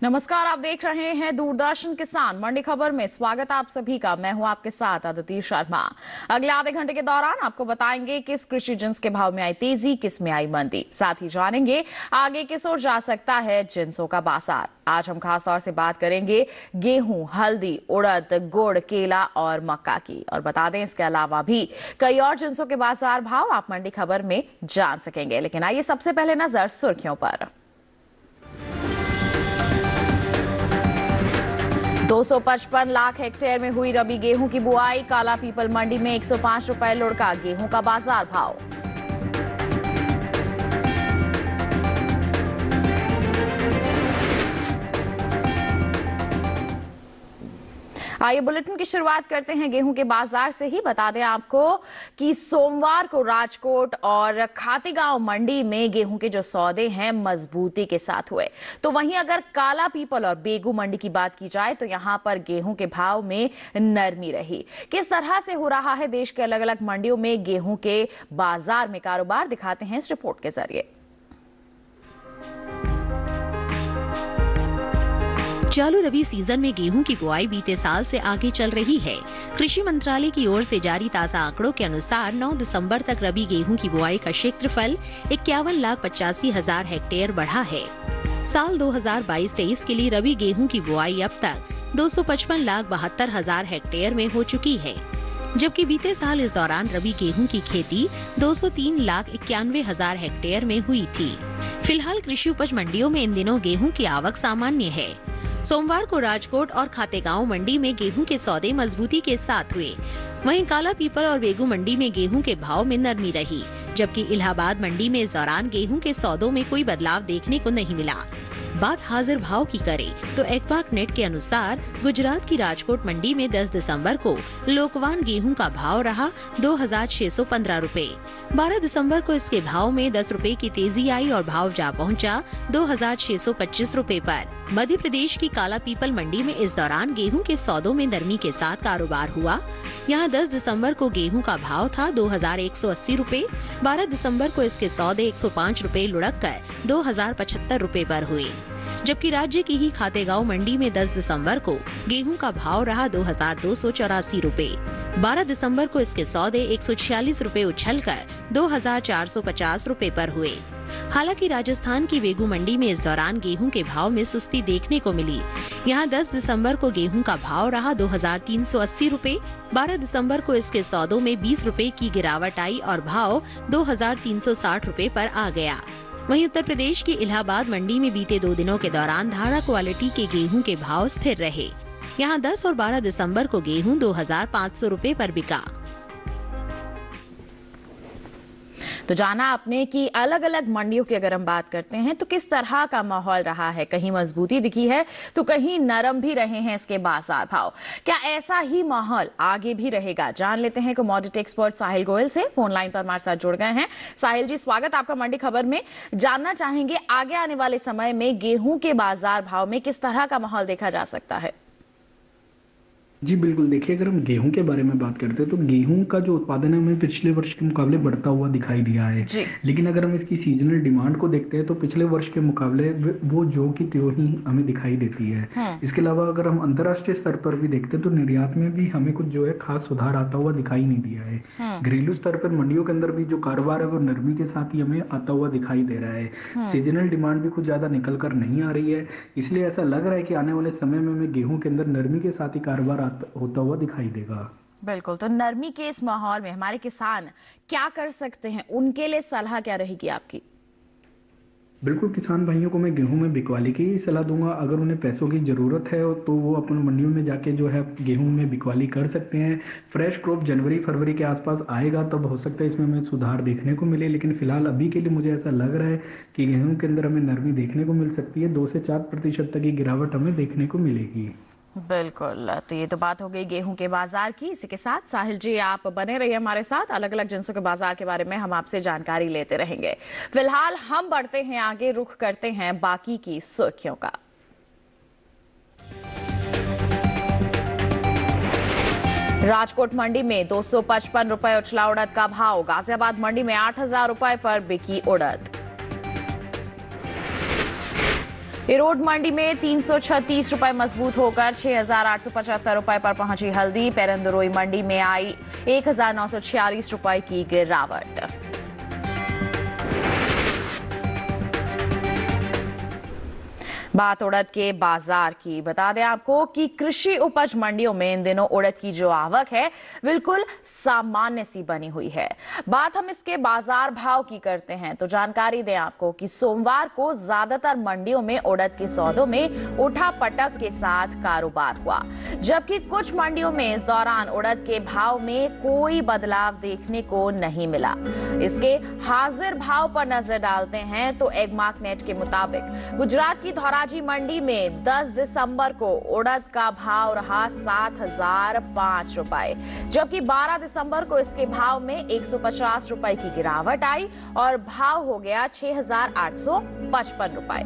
नमस्कार, आप देख रहे हैं दूरदर्शन किसान मंडी खबर में। स्वागत आप सभी का। मैं हूं आपके साथ अदिति शर्मा। अगले आधे घंटे के दौरान आपको बताएंगे किस कृषि जिन्स के भाव में आई तेजी, किस में आई मंदी। साथ ही जानेंगे आगे किस ओर जा सकता है जिन्सों का बाजार। आज हम खास तौर से बात करेंगे गेहूं, हल्दी, उड़द, गुड़, केला और मक्का की। और बता दें, इसके अलावा भी कई और जिन्सों के बाजार भाव आप मंडी खबर में जान सकेंगे। लेकिन आइए सबसे पहले नजर सुर्खियों पर। 255 लाख हेक्टेयर में हुई रबी गेहूं की बुआई। काला पीपल मंडी में 105 रुपए लुढ़का गेहूं का बाजार भाव। आइए बुलेटिन की शुरुआत करते हैं गेहूं के बाजार से ही। बता दें आपको कि सोमवार को राजकोट और खातेगांव मंडी में गेहूं के जो सौदे हैं मजबूती के साथ हुए। तो वहीं अगर काला पीपल और बेगू मंडी की बात की जाए तो यहां पर गेहूं के भाव में नरमी रही। किस तरह से हो रहा है देश के अलग अलग मंडियों में गेहूं के बाजार में कारोबार, दिखाते हैं इस रिपोर्ट के जरिए। चालू रबी सीजन में गेहूं की बुआई बीते साल से आगे चल रही है। कृषि मंत्रालय की ओर से जारी ताजा आंकड़ों के अनुसार 9 दिसंबर तक रबी गेहूं की बुआई का क्षेत्रफल 51,85,000 हेक्टेयर बढ़ा है। साल 2022-23 के लिए रबी गेहूं की बुआई अब तक 255,72,000 हेक्टेयर में हो चुकी है, जबकि बीते साल इस दौरान रबी गेहूं की खेती 203,91,000 हेक्टेयर में हुई थी। फिलहाल कृषि उपज मंडियों में इन दिनों गेहूं की आवक सामान्य है। सोमवार को राजकोट और खातेगांव मंडी में गेहूं के सौदे मजबूती के साथ हुए। वहीं काला पीपल और बेगू मंडी में गेहूं के भाव में नरमी रही, जबकि इलाहाबाद मंडी में इस दौरान गेहूं के सौदों में कोई बदलाव देखने को नहीं मिला। बात हाजिर भाव की करें तो एक्वाक नेट के अनुसार गुजरात की राजकोट मंडी में 10 दिसंबर को लोकवान गेहूं का भाव रहा 2,615 रुपए। 12 दिसंबर को इसके भाव में 10 रुपए की तेजी आई और भाव जा पहुंचा 2,625 रुपए पर। मध्य प्रदेश की काला पीपल मंडी में इस दौरान गेहूं के सौदों में नरमी के साथ कारोबार हुआ। यहाँ 10 दिसंबर को गेहूं का भाव था 2,180 रुपए। 12 दिसंबर को इसके सौदे 105 रुपए लुढ़क कर 2,075 रुपए पर हुए, जबकि राज्य की ही खातेगांव मंडी में 10 दिसंबर को गेहूं का भाव रहा 2,284 रुपए। 12 दिसंबर को इसके सौदे 146 रुपए उछलकर 2,450 रुपए पर हुए। हालांकि राजस्थान की बेगू मंडी में इस दौरान गेहूं के भाव में सुस्ती देखने को मिली। यहां 10 दिसंबर को गेहूं का भाव रहा 2,380 रुपए। 12 दिसंबर को इसके सौदों में 20 रुपए की गिरावट आई और भाव 2,360 रुपए पर आ गया। वहीं उत्तर प्रदेश की इलाहाबाद मंडी में बीते 2 दिनों के दौरान धारा क्वालिटी के गेहूं के भाव स्थिर रहे। यहां 10 और 12 दिसंबर को गेहूं 2,500 रुपए पर बिका। तो जाना आपने कि अलग अलग मंडियों की अगर हम बात करते हैं तो किस तरह का माहौल रहा है। कहीं मजबूती दिखी है तो कहीं नरम भी रहे हैं इसके बाजार भाव। क्या ऐसा ही माहौल आगे भी रहेगा, जान लेते हैं कमोडिटी एक्सपर्ट साहिल गोयल से। फोन लाइन पर हमारे साथ जुड़ गए हैं। साहिल जी, स्वागत आपका मंडी खबर में। जानना चाहेंगे आगे आने वाले समय में गेहूं के बाजार भाव में किस तरह का माहौल देखा जा सकता है। जी बिल्कुल, देखिए अगर हम गेहूं के बारे में बात करते हैं तो गेहूं का जो उत्पादन है हमें पिछले वर्ष के मुकाबले बढ़ता हुआ दिखाई दिया है। लेकिन अगर हम इसकी सीजनल डिमांड को देखते हैं तो पिछले वर्ष के मुकाबले वो जो की त्यों ही हमें दिखाई देती है। इसके अलावा अगर हम अंतर्राष्ट्रीय स्तर पर भी देखते हैं तो निर्यात में भी हमें कुछ जो है खास सुधार आता हुआ दिखाई नहीं दिया है। घरेलू स्तर पर मंडियों के अंदर भी जो कारोबार है वो नरमी के साथ ही हमें आता हुआ दिखाई दे रहा है। सीजनल डिमांड भी कुछ ज्यादा निकल कर नहीं आ रही है, इसलिए ऐसा लग रहा है कि आने वाले समय में हमें गेहूं के अंदर नरमी के साथ ही कारोबार होता हुआ दिखाई देगा। बिल्कुल, तो नरमी के इस माहौल में हमारे किसान क्या कर सकते हैं, उनके लिए सलाह क्या रहेगी आपकी? बिल्कुल, किसान भाइयों को मैं गेहूं में बिकवाली की सलाह दूंगा। अगर उन्हें पैसों की जरूरत है तो वो अपने मंडियों में जाके जो है गेहूं में बिकवाली कर सकते हैं। फ्रेश क्रॉप जनवरी फरवरी के आसपास आएगा, तब हो सकता है इसमें हमें सुधार देखने को मिले। लेकिन फिलहाल अभी के लिए मुझे ऐसा लग रहा है कि गेहूं के अंदर हमें नरमी देखने को मिल सकती है। 2 से 4% तक की गिरावट हमें देखने को मिलेगी। बिल्कुल, तो ये तो बात हो गई गेहूं के बाजार की। इसी के साथ साहिल जी आप बने रहिए हमारे साथ। अलग अलग जिन्सों के बाजार के बारे में हम आपसे जानकारी लेते रहेंगे। फिलहाल हम बढ़ते हैं आगे, रुख करते हैं बाकी की सुर्खियों का। राजकोट मंडी में 255 रुपए उछला उड़द का भाव। गाजियाबाद मंडी में 8,000 रुपए पर बिकी उड़द। इरोड मंडी में 336 रुपए मजबूत होकर 6,875 रुपए पर पहुंची हल्दी। पेरंदरोई मंडी में आई 1,946 रुपए की गिरावट। बात उड़द के बाजार की। बता दें आपको कि कृषि उपज मंडियों में इन दिनों उड़द की जो आवक है बिल्कुल सामान्य सी बनी हुई है। बात हम इसके बाजार भाव की करते हैं तो जानकारी दें आपको कि सोमवार को ज्यादातर मंडियों में उड़द के सौदों में उठापटक के साथ कारोबार हुआ, जबकि कुछ मंडियों में इस दौरान उड़द के भाव में कोई बदलाव देखने को नहीं मिला। इसके हाजिर भाव पर नजर डालते हैं तो एगमार्क नेट के मुताबिक गुजरात की धौराजी मंडी में 10 दिसंबर को उड़द का भाव रहा 7,005 रुपए, जबकि 12 दिसंबर को इसके भाव में 150 रुपए की गिरावट आई और भाव हो गया 6,855 रुपए।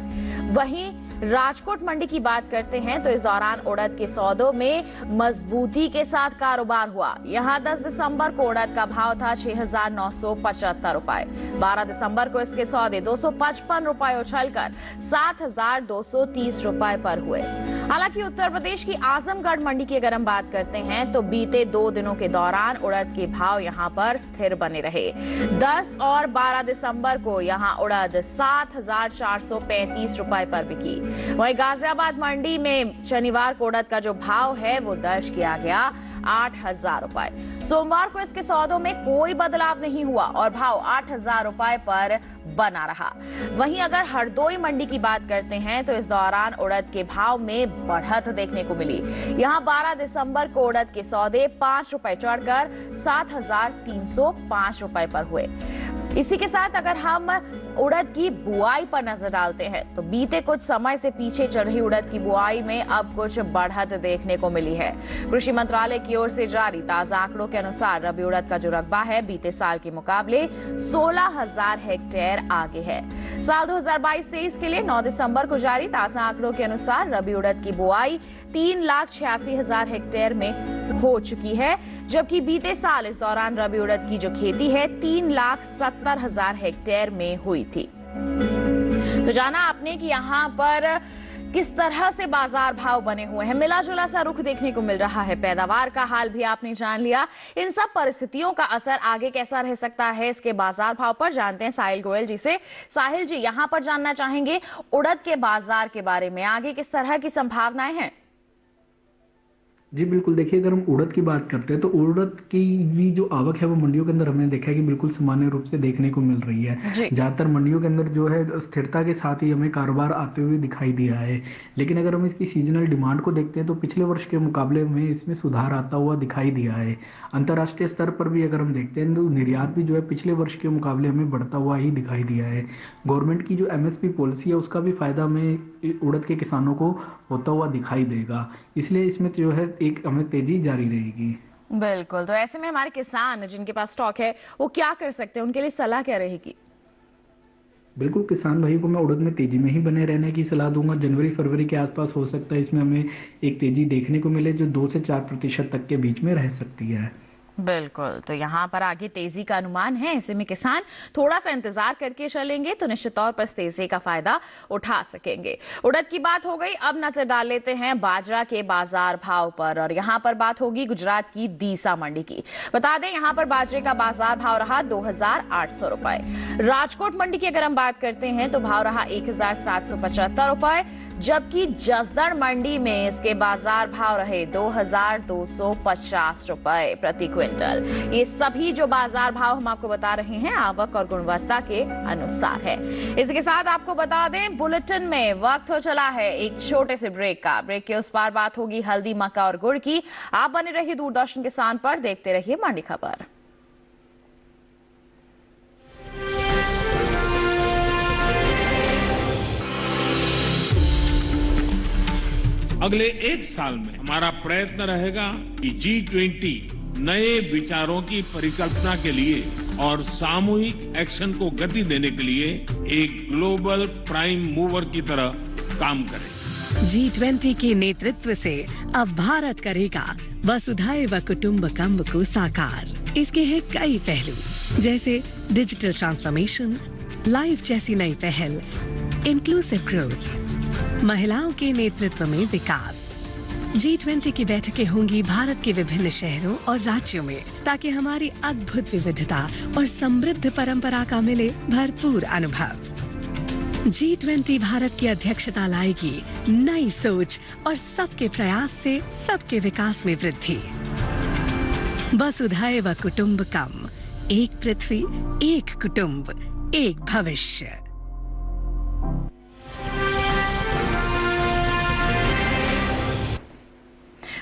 वहीं राजकोट मंडी की बात करते हैं तो इस दौरान उड़द के सौदों में मजबूती के साथ कारोबार हुआ। यहां 10 दिसंबर को उड़द का भाव था 6,975 रुपए। 12 दिसंबर को इसके सौदे 255 रुपए उछलकर 7,230 रुपए पर हुए। हालांकि उत्तर प्रदेश की आजमगढ़ मंडी की अगर हम बात करते हैं तो बीते 2 दिनों के दौरान उड़द के भाव यहां पर स्थिर बने रहे। 10 और 12 दिसंबर को यहां उड़द 7,435 रुपए पर बिकी। वहीं गाजियाबाद मंडी में शनिवार को उड़द का जो भाव है वो दर्ज किया गया 8,000 रुपए। सोमवार को इसके सौदों में कोई बदलाव नहीं हुआ और भाव 8,000 रुपए पर बना रहा। वहीं अगर हरदोई मंडी की बात करते हैं तो इस दौरान उड़द के भाव में बढ़त देखने को मिली। यहां 12 दिसंबर को उड़द के सौदे 5 रुपए चढ़कर 7,305 रुपए पर हुए। इसी के साथ अगर हम उड़द की बुआई पर नजर डालते हैं तो बीते कुछ समय से पीछे चल रही उड़द की बुआई में अब कुछ बढ़त देखने को मिली है। कृषि मंत्रालय की ओर से जारी ताजा आंकड़ों के अनुसार रबी उड़द का जो रकबा है बीते साल के मुकाबले 16,000 हेक्टेयर आगे है। साल 2022-23 के लिए 9 दिसंबर को जारी ताजा आंकड़ों के अनुसार रबी उड़द की बुआई 3,86,000 हेक्टेयर में हो चुकी है, जबकि बीते साल इस दौरान रबी उड़द की जो खेती है 3,70,000 हेक्टेयर में हुई थी। तो जाना आपने कि यहाँ पर किस तरह से बाजार भाव बने हुए हैं, मिला जुला सा रुख देखने को मिल रहा है। पैदावार का हाल भी आपने जान लिया। इन सब परिस्थितियों का असर आगे कैसा रह सकता है इसके बाजार भाव पर, जानते हैं साहिल गोयल जी से। साहिल जी, यहाँ पर जानना चाहेंगे उड़द के बाजार के बारे में, आगे किस तरह की संभावनाएं हैं? जी बिल्कुल, देखिए अगर हम उड़द की बात करते हैं तो उड़द की भी जो आवक है वो मंडियों के अंदर हमने देखा है कि बिल्कुल सामान्य रूप से देखने को मिल रही है। ज्यादातर मंडियों के अंदर जो है स्थिरता के साथ ही हमें कारोबार आते हुए दिखाई दिया है। लेकिन अगर हम इसकी सीजनल डिमांड को देखते हैं तो पिछले वर्ष के मुकाबले में इसमें सुधार आता हुआ दिखाई दिया है। अंतर्राष्ट्रीय स्तर पर भी अगर हम देखते हैं तो निर्यात भी जो है पिछले वर्ष के मुकाबले हमें बढ़ता हुआ ही दिखाई दिया है। गवर्नमेंट की जो MSP पॉलिसी है उसका भी फायदा हमें उड़द के किसानों को होता हुआ दिखाई देगा, इसलिए इसमें जो है एक हमें तेजी जारी रहेगी। बिल्कुल, तो ऐसे में हमारे किसान जिनके पास स्टॉक है वो क्या कर सकते हैं, उनके लिए सलाह क्या रहेगी? बिल्कुल, किसान भाई को मैं उड़द में तेजी में ही बने रहने की सलाह दूंगा। जनवरी फरवरी के आसपास हो सकता है इसमें हमें एक तेजी देखने को मिले जो 2 से 4% तक के बीच में रह सकती है। बिल्कुल, तो यहाँ पर आगे तेजी का अनुमान है। ऐसे में किसान थोड़ा सा इंतजार करके चलेंगे तो निश्चित तौर पर तेजी का फायदा उठा सकेंगे। उड़द की बात हो गई, अब नजर डाल लेते हैं बाजरा के बाजार भाव पर, और यहाँ पर बात होगी गुजरात की दीसा मंडी की। बता दें यहाँ पर बाजरे का बाजार भाव रहा 2,800 रुपए। राजकोट मंडी की अगर हम बात करते हैं तो भाव रहा 1,775 रुपए, जबकि जसदण मंडी में इसके बाजार भाव रहे 2,250 रुपए प्रति क्विंटल। ये सभी जो बाजार भाव हम आपको बता रहे हैं आवक और गुणवत्ता के अनुसार है। इसके साथ आपको बता दें बुलेटिन में वक्त हो चला है एक छोटे से ब्रेक का। ब्रेक के उस पार बात होगी हल्दी, मक्का और गुड़ की। आप बने रहिए दूरदर्शन किसान पर, देखते रहिए मंडी खबर। अगले 1 साल में हमारा प्रयत्न रहेगा कि G20 नए विचारों की परिकल्पना के लिए और सामूहिक एक्शन को गति देने के लिए एक ग्लोबल प्राइम मूवर की तरह काम करे। G20 के नेतृत्व से अब भारत करेगा वसुधैव कुटुंबकम को साकार। इसके हैं कई पहलू, जैसे डिजिटल ट्रांसफॉर्मेशन, लाइफ जैसी नई पहल, इंक्लूसिव ग्रोथ, महिलाओं के नेतृत्व में विकास। G20 की बैठकें होंगी भारत के विभिन्न शहरों और राज्यों में, ताकि हमारी अद्भुत विविधता और समृद्ध परंपरा का मिले भरपूर अनुभव। G20 भारत की अध्यक्षता लाएगी नई सोच और सबके प्रयास से सबके विकास में वृद्धि। वसुधैव कुटुंबकम, एक पृथ्वी, एक कुटुंब, एक भविष्य।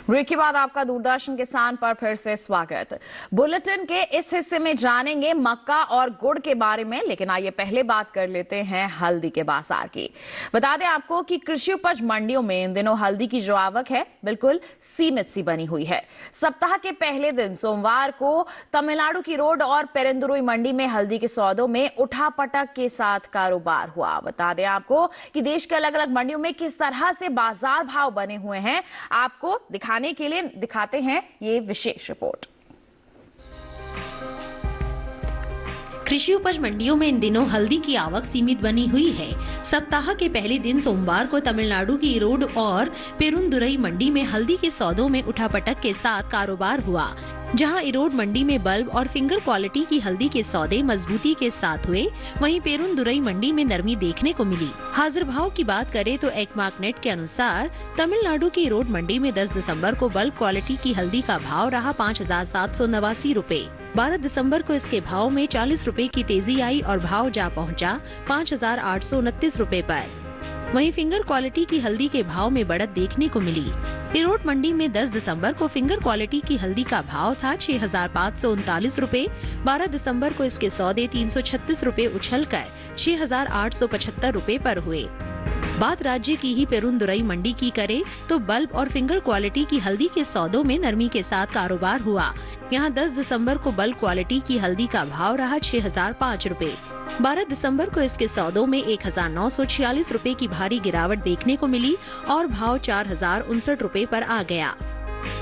ब्रेक के बाद आपका दूरदर्शन किसान पर फिर से स्वागत। बुलेटिन के इस हिस्से में जानेंगे मक्का और गुड़ के बारे में, लेकिन आइए पहले बात कर लेते हैं हल्दी के बाजार की। बता दें आपको कि कृषि उपज मंडियों में इन दिनों हल्दी की जो आवक है बिल्कुल सीमित सी बनी हुई है। सप्ताह के पहले दिन सोमवार को तमिलनाडु की रोड और पेरुंदुरई मंडी में हल्दी के सौदों में उठापटक के साथ कारोबार हुआ। बता दें आपको कि देश के अलग अलग मंडियों में किस तरह से बाजार भाव बने हुए हैं, आपको दिखाने के लिए दिखाते हैं ये विशेष रिपोर्ट। कृषि उपज मंडियों में इन दिनों हल्दी की आवक सीमित बनी हुई है। सप्ताह के पहले दिन सोमवार को तमिलनाडु की रोड और पेरुंदुरई मंडी में हल्दी के सौदों में उठापटक के साथ कारोबार हुआ, जहां इरोड मंडी में बल्ब और फिंगर क्वालिटी की हल्दी के सौदे मजबूती के साथ हुए, वहीं पेरुंदुरई मंडी में नरमी देखने को मिली। हाजिर भाव की बात करें तो एकमार्कनेट के अनुसार तमिलनाडु की इरोड मंडी में 10 दिसंबर को बल्ब क्वालिटी की हल्दी का भाव रहा 5,789 रूपए। 12 दिसंबर को इसके भाव में 40 रूपए की तेजी आई और भाव जा पहुंचा 5,829 रूपए पर। वहीं फिंगर क्वालिटी की हल्दी के भाव में बढ़त देखने को मिली। इरोड मंडी में 10 दिसंबर को फिंगर क्वालिटी की हल्दी का भाव था 6,539 रूपए। 12 दिसंबर को इसके सौदे 336 रूपए उछलकर 6,875 रूपए पर हुए। बात राज्य की ही पेरुंदुरई मंडी की करें तो बल्ब और फिंगर क्वालिटी की हल्दी के सौदों में नरमी के साथ कारोबार हुआ। यहां 10 दिसंबर को बल्ब क्वालिटी की हल्दी का भाव रहा 6,005 रूपए। 12 दिसंबर को इसके सौदों में 1,946 रूपए की भारी गिरावट देखने को मिली और भाव 4,059 रूपए पर आ गया।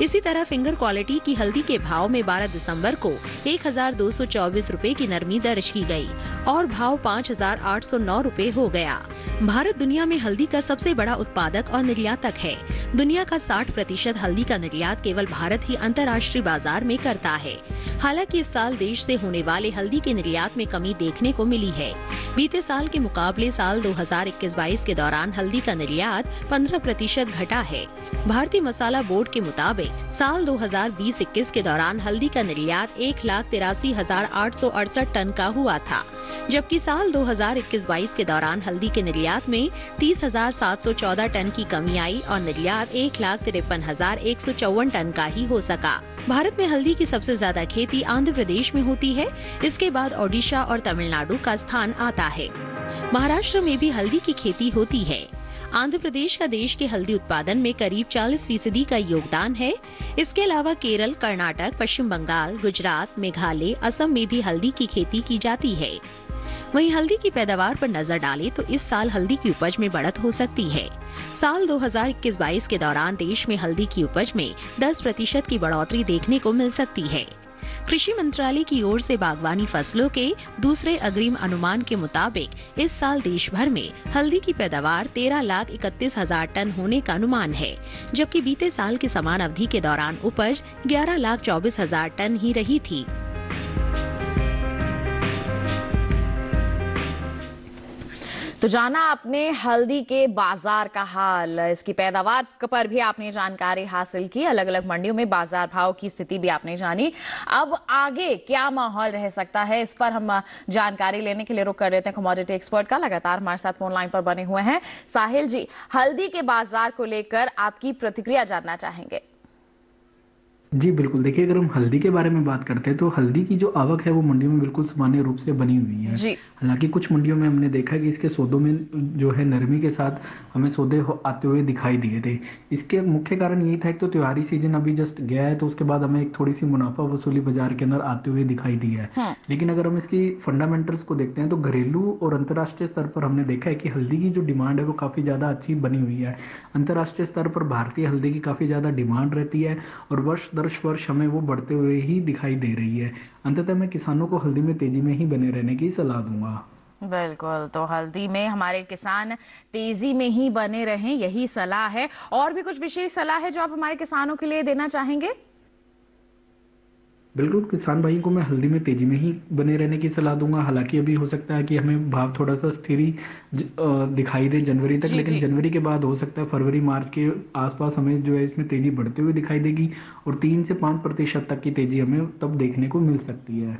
इसी तरह फिंगर क्वालिटी की हल्दी के भाव में 12 दिसंबर को 1,224 रूपए की नरमी दर्ज की गई और भाव 5,809 रूपए हो गया। भारत दुनिया में हल्दी का सबसे बड़ा उत्पादक और निर्यातक है। दुनिया का 60% हल्दी का निर्यात केवल भारत ही अंतर्राष्ट्रीय बाजार में करता है। हालांकि इस साल देश से होने वाले हल्दी के निर्यात में कमी देखने को मिली है। बीते साल के मुकाबले साल 2021-22 के दौरान हल्दी का निर्यात 15% घटा है। भारतीय मसाला बोर्ड के मुताबिक साल 2020-21 के दौरान हल्दी का निर्यात 1,83,868 टन का हुआ था, जबकि साल 2021-22 के दौरान हल्दी के निर्यात में 30,714 टन की कमी आई और निर्यात 1,53,154 टन का ही हो सका। भारत में हल्दी की सबसे ज्यादा खेती आंध्र प्रदेश में होती है। इसके बाद ओडिशा और तमिलनाडु का स्थान आता है। महाराष्ट्र में भी हल्दी की खेती होती है। आंध्र प्रदेश का देश के हल्दी उत्पादन में करीब 40% का योगदान है। इसके अलावा केरल, कर्नाटक, पश्चिम बंगाल, गुजरात, मेघालय, असम में भी हल्दी की खेती की जाती है। वहीं हल्दी की पैदावार पर नजर डालें तो इस साल हल्दी की उपज में बढ़त हो सकती है। साल 2021-22 के दौरान देश में हल्दी की उपज में 10% की बढ़ोतरी देखने को मिल सकती है। कृषि मंत्रालय की ओर से बागवानी फसलों के दूसरे अग्रिम अनुमान के मुताबिक इस साल देश भर में हल्दी की पैदावार 13,31,000 टन होने का अनुमान है, जबकि बीते साल के समान अवधि के दौरान उपज 11,24,000 टन ही रही थी। तो जाना आपने हल्दी के बाजार का हाल, इसकी पैदावार पर भी आपने जानकारी हासिल की, अलग अलग मंडियों में बाजार भाव की स्थिति भी आपने जानी। अब आगे क्या माहौल रह सकता है, इस पर हम जानकारी लेने के लिए रुक कर लेते हैं कमोडिटी एक्सपर्ट का। लगातार हमारे साथ फोन लाइन पर बने हुए हैं साहिल जी। हल्दी के बाजार को लेकर आपकी प्रतिक्रिया जानना चाहेंगे। जी बिल्कुल, देखिए अगर हम हल्दी के बारे में बात करते हैं तो हल्दी की जो आवक है वो मंडियों में बिल्कुल सामान्य रूप से बनी हुई है। हालांकि कुछ मंडियों में हमने देखा कि इसके सौदों में जो है नरमी के साथ हमें सौदे आते हुए दिखाई दिए थे। इसके मुख्य कारण यही था, एक तो त्योहारी सीजन अभी जस्ट गया है, तो उसके बाद हमें एक थोड़ी सी मुनाफा वसूली बाजार के अंदर आते हुए दिखाई दी है। लेकिन अगर हम इसकी फंडामेंटल्स को देखते हैं तो घरेलू और अंतर्राष्ट्रीय स्तर पर हमने देखा है कि हल्दी की जो डिमांड है वो काफी ज्यादा अच्छी बनी हुई है। अंतर्राष्ट्रीय स्तर पर भारतीय हल्दी की काफी ज्यादा डिमांड रहती है और वर्ष दर वर्ष हमें वो बढ़ते हुए ही दिखाई दे रही है। अंततः मैं किसानों को हल्दी में तेजी में ही बने रहने की सलाह दूंगा। बिल्कुल, तो हल्दी में हमारे किसान तेजी में ही बने रहें, यही सलाह है। और भी कुछ विशेष सलाह है जो आप हमारे किसानों के लिए देना चाहेंगे? बिल्कुल, किसान भाई को मैं हल्दी में तेजी में ही बने रहने की सलाह दूंगा। हालांकि अभी हो सकता है कि हमें भाव थोड़ा सा स्थिर ही दिखाई दे जनवरी तक, लेकिन जनवरी के बाद हो सकता है फरवरी मार्च के आसपास हमें जो है इसमें तेजी बढ़ते हुए दिखाई देगी और 3 से 5% तक की तेजी हमें तब देखने को मिल सकती है।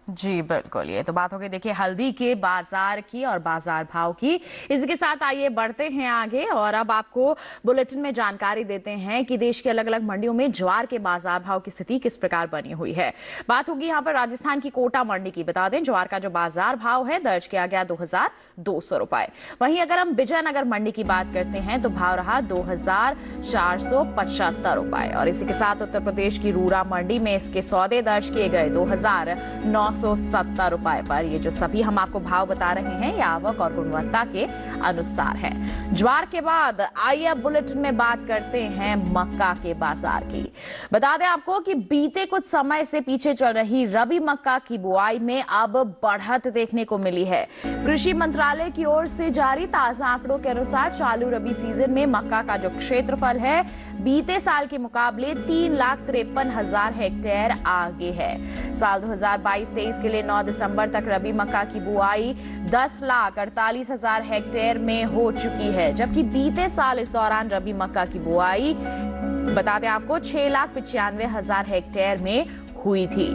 जी बिल्कुल, ये तो बात हो गई देखिए हल्दी के बाजार की और बाजार भाव की। इसी के साथ आइए बढ़ते हैं आगे और अब आपको बुलेटिन में जानकारी देते हैं कि देश की अलग अलग मंडियों में ज्वार के बाजार भाव की स्थिति किस प्रकार बनी हुई है। बात होगी यहाँ पर राजस्थान की कोटा मंडी की। बता दें ज्वार का जो बाजार भाव है दर्ज किया गया 2200 रुपए। वहीं अगर हम विजयनगर मंडी की बात करते हैं तो भाव रहा 2475 रुपए। और इसी के साथ उत्तर प्रदेश की रूरा मंडी में इसके सौदे दर्ज किए गए 2970 रुपए पर। ये जो सभी हम आपको भाव बता रहे हैं ये आवक और गुणवत्ता के अनुसार है। ज्वार के बाद आइए अब बुलेटिन में बात करते हैं मक्का के बाजार की। बता दें आपको कि बीते कुछ समय से पीछे चल रही रबी मक्का की बुआई में अब बढ़त देखने को मिली है। कृषि मंत्रालय की ओर से जारी ताजा आंकड़ों के अनुसार चालू रबी सीजन में मक्का का जो क्षेत्रफल है बीते साल के मुकाबले 3,53,000 हेक्टेयर आगे है। साल 2022-23 के लिए 9 दिसंबर तक रबी मक्का की बुआई 10,48,000 हेक्टेयर में हो चुकी है, जबकि बीते साल इस दौरान रबी मक्का की बुआई बता दें आपको 6,95,000 हेक्टेयर में हुई थी।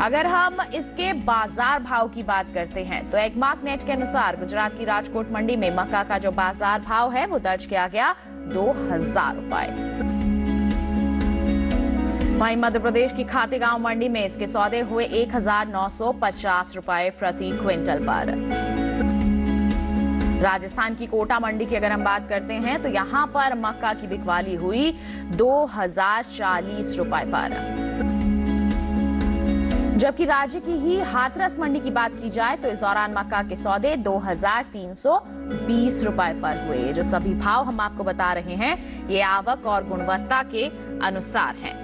अगर हम इसके बाजार भाव की बात करते हैं तो एग्मार्क नेट के अनुसार गुजरात की राजकोट मंडी में मक्का का जो बाजार भाव है वो दर्ज किया गया 2,000 रुपए। वहीं मध्य प्रदेश की खातेगांव मंडी में इसके सौदे हुए 1,950 रुपए प्रति क्विंटल पर। राजस्थान की कोटा मंडी की अगर हम बात करते हैं तो यहां पर मक्का की बिकवाली हुई 2,040 रुपए पर। जबकि राज्य की ही हाथरस मंडी की बात की जाए तो इस दौरान मक्का के सौदे 2,320 रुपए पर हुए। जो सभी भाव हम आपको बता रहे हैं ये आवक और गुणवत्ता के अनुसार हैं।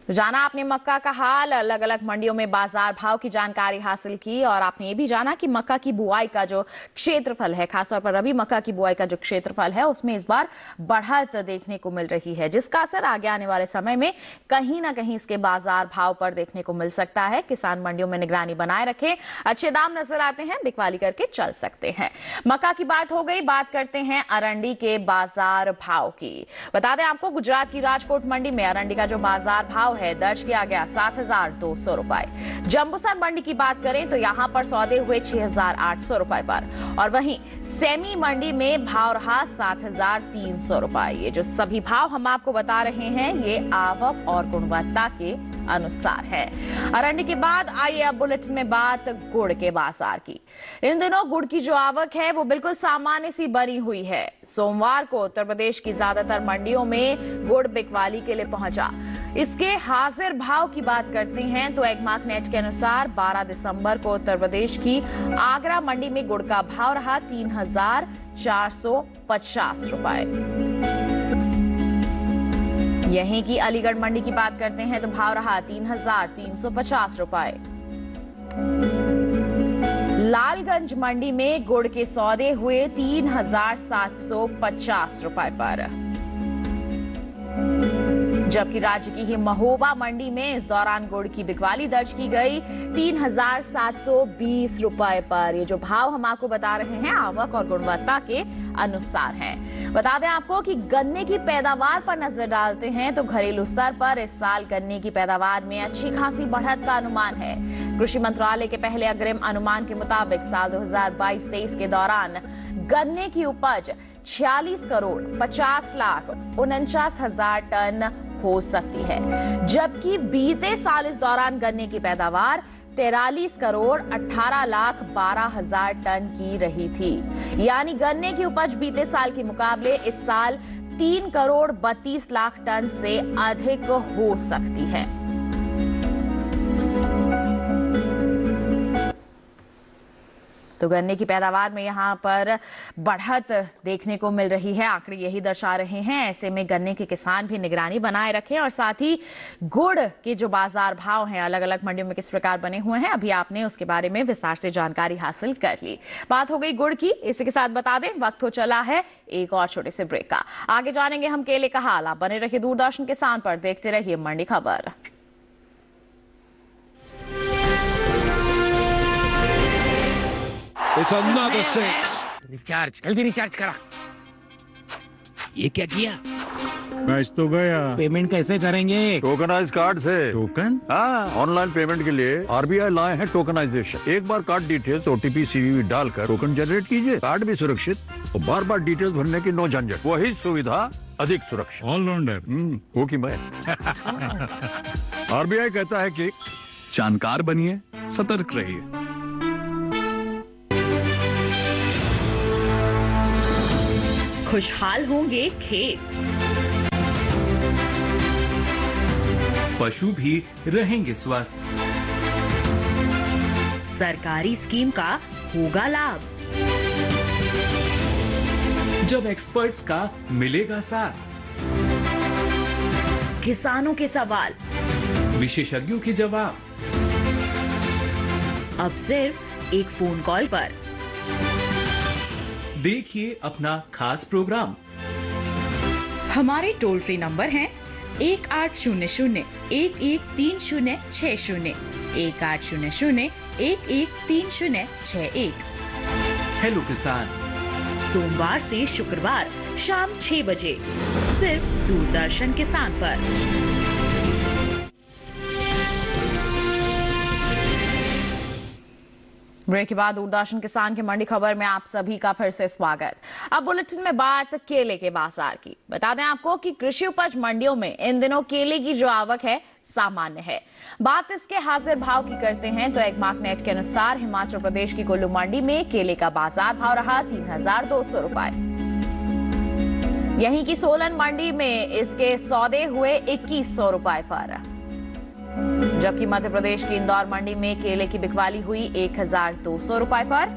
जाना आपने मक्का का हाल, अलग अलग मंडियों में बाजार भाव की जानकारी हासिल की और आपने ये भी जाना कि मक्का की बुआई का जो क्षेत्रफल है, खासतौर पर रबी मक्का की बुआई का जो क्षेत्रफल है उसमें इस बार बढ़त देखने को मिल रही है, जिसका असर आगे आने वाले समय में कहीं ना कहीं इसके बाजार भाव पर देखने को मिल सकता है। किसान मंडियों में निगरानी बनाए रखें, अच्छे दाम नजर आते हैं बिकवाली करके चल सकते हैं। मक्का की बात हो गई, बात करते हैं अरंडी के बाजार भाव की। बता दें आपको गुजरात की राजकोट मंडी में अरंडी का जो बाजार भाव है दर्ज किया गया 7,200 रुपए। जंबूसर मंडी की बात करें तो यहां पर सौदे हुए 6,800 रुपए पर और वहीं सेमी मंडी में भाव रहा 7,300 रुपए। ये जो सभी भाव हम आपको बता रहे हैं ये आवक और गुणवत्ता के अनुसार है। अरंडी के बाद आइए अब बुलेटिन में बात गुड़ के बाजार की। इन दिनों गुड़ की जो आवक है वो बिल्कुल सामान्य सी बनी हुई है। सोमवार को उत्तर प्रदेश की ज्यादातर मंडियों में गुड़ बिकवाली के लिए पहुंचा। इसके हाजिर भाव की बात करते हैं तो एग्मार्क नेट के अनुसार 12 दिसंबर को उत्तर प्रदेश की आगरा मंडी में गुड़ का भाव रहा 3,450 रुपए। यहीं की अलीगढ़ मंडी की बात करते हैं तो भाव रहा 3,350 रुपए। लालगंज मंडी में गुड़ के सौदे हुए 3,750 रुपए पर। जबकि राज्य की ही महोबा मंडी में इस दौरान गुड़ की बिकवाली दर्ज की गई 3,720 रुपए पर। ये जो भाव हम आपको बता रहे हैं आवक और गुणवत्ता के अनुसार हैं। बता दें आपको कि गन्ने की पैदावार पर नजर डालते हैं तो घरेलू स्तर पर इस साल गन्ने की पैदावार में अच्छी खासी बढ़त का अनुमान है। कृषि मंत्रालय के पहले अग्रिम अनुमान के मुताबिक साल 2022-23 के दौरान गन्ने की उपज 46,50,49,000 टन हो सकती है, जबकि बीते साल इस दौरान गन्ने की पैदावार 43,18,12,000 टन की रही थी। यानी गन्ने की उपज बीते साल के मुकाबले इस साल 3,32,00,000 टन से अधिक हो सकती है। तो गन्ने की पैदावार में यहाँ पर बढ़त देखने को मिल रही है। आंकड़े यही दर्शा रहे हैं। ऐसे में गन्ने के किसान भी निगरानी बनाए रखें और साथ ही गुड़ के जो बाजार भाव हैं अलग अलग मंडियों में किस प्रकार बने हुए हैं, अभी आपने उसके बारे में विस्तार से जानकारी हासिल कर ली। बात हो गई गुड़ की। इसी के साथ बता दें वक्त हो चला है एक और छोटे से ब्रेक का। आगे जानेंगे हम केले का हाल। आप बने रहिए दूरदर्शन किसान पर, देखते रहिए मंडी खबर। It's another six. रिचार्ज जल्दी रिचार्ज करा। ये क्या किया? मैच तो गया। पेमेंट कैसे करेंगे? टोकनाइज कार्ड से। टोकन? हाँ, ऑनलाइन पेमेंट के लिए आरबीआई लाए हैं टोकनाइजेशन। एक बार कार्ड डिटेल्स, ओटीपी, सीवीवी डालकर टोकन जनरेट कीजिए। कार्ड भी सुरक्षित और बार बार डिटेल्स भरने की नो झंझट। वही सुविधा अधिक सुरक्षित। ऑलराउंडर वो की मैं। आरबीआई कहता है कि जानकार बनिए, सतर्क रहिए। खुशहाल होंगे खेत, पशु भी रहेंगे स्वस्थ, सरकारी स्कीम का होगा लाभ, जब एक्सपर्ट्स का मिलेगा साथ, किसानों के सवाल, विशेषज्ञों के जवाब, अब सिर्फ एक फोन कॉल पर। देखिए अपना खास प्रोग्राम। हमारे टोल फ्री नंबर हैं 1800-113060, 1800-113061। हेलो किसान, सोमवार से शुक्रवार शाम 6 बजे सिर्फ दूरदर्शन किसान पर। ब्रेक के बाद दूरदर्शन किसान की मंडी खबर में आप सभी का फिर से स्वागत। अब बुलेटिन में बात केले के बाजार की। बता दें आपको कि कृषि उपज मंडियों में इन दिनों केले की जो आवक है सामान्य है। बात इसके हाजिर भाव की करते हैं तो एक मार्कनेट के अनुसार हिमाचल प्रदेश की कुल्लू मंडी में केले का बाजार भाव रहा 3,200 रुपए। यहीं की सोलन मंडी में इसके सौदे हुए 2,100 रुपए पर, जबकि मध्य प्रदेश की इंदौर मंडी में केले की बिकवाली हुई 1,200 रुपए पर।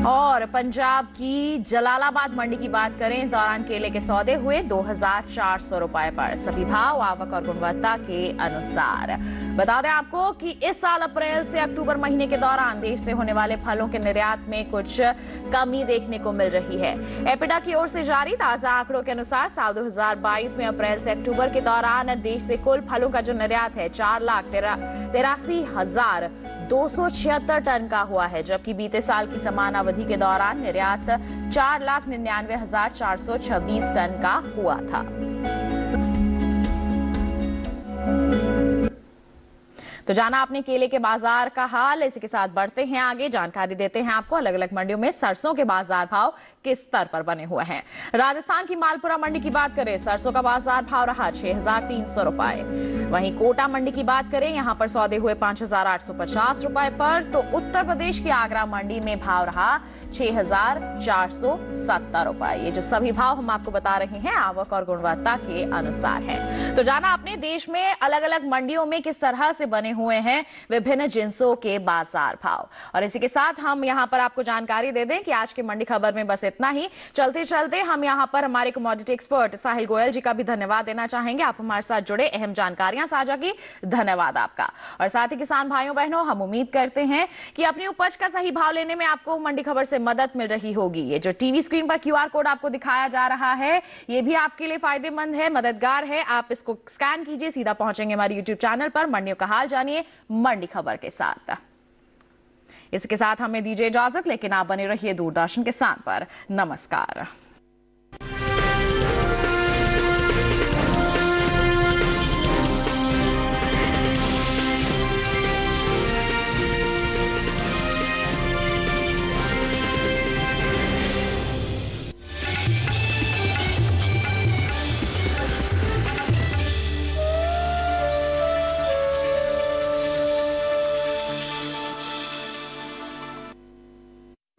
और पंजाब की जलालाबाद मंडी की बात करें, इस दौरान केले के सौदे हुए 2,400 रुपए पर। सभी भाव आवक और गुणवत्ता के अनुसार। बता दें आपको कि इस साल अप्रैल से अक्टूबर महीने के दौरान देश से होने वाले फलों के निर्यात में कुछ कमी देखने को मिल रही है। एपिडा की ओर से जारी ताजा आंकड़ों के अनुसार साल 2022 में अप्रैल से अक्टूबर के दौरान देश से कुल फलों का जो निर्यात है 4,83,276 टन का हुआ है, जबकि बीते साल की समान अवधि के दौरान निर्यात 4,99,426 टन का हुआ था। तो जाना आपने केले के बाजार का हाल। इसी के साथ बढ़ते हैं आगे, जानकारी देते हैं आपको अलग अलग मंडियों में सरसों के बाजार भाव किस स्तर पर बने हुए हैं। राजस्थान की मालपुरा मंडी की बात करें, सरसों का बाजार भाव रहा 6,300 रुपए। वहीं कोटा मंडी की बात करें, यहां पर सौदे हुए 5,850 रुपए पर। तो उत्तर प्रदेश की आगरा मंडी में भाव रहा 6,470 रुपए। ये जो सभी भाव हम आपको बता रहे हैं आवक और गुणवत्ता के अनुसार है। तो जाना आपने देश में अलग अलग मंडियों में किस तरह से बने हुए हैं विभिन्न जिंसों के बाजार भाव। और इसी के साथ हम यहां पर आपको जानकारी दे दें कि आज की मंडी खबर में बस इतना ही। चलते चलते हम यहां पर हमारे कमोडिटी एक्सपर्ट साहिल गोयल जी का भी धन्यवाद देना चाहेंगे। आप हमारे साथ जुड़े, अहम जानकारियां साझा की, धन्यवाद आपका। और साथ ही किसान भाइयों बहनों, हम उम्मीद करते हैं कि अपनी उपज का सही भाव लेने में आपको मंडी खबर से मदद मिल रही होगी। ये जो टीवी स्क्रीन पर QR कोड आपको दिखाया जा रहा है, ये भी आपके लिए फायदेमंद है, मददगार है। आप इसको स्कैन कीजिए, सीधा पहुंचेंगे हमारे YouTube चैनल पर। मंडियों का हाल जानिए मंडी खबर के साथ। इसके साथ हमें दीजिए इजाजत, लेकिन आप बने रहिए दूरदर्शन किसान पर। नमस्कार।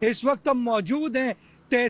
इस वक्त हम मौजूद हैं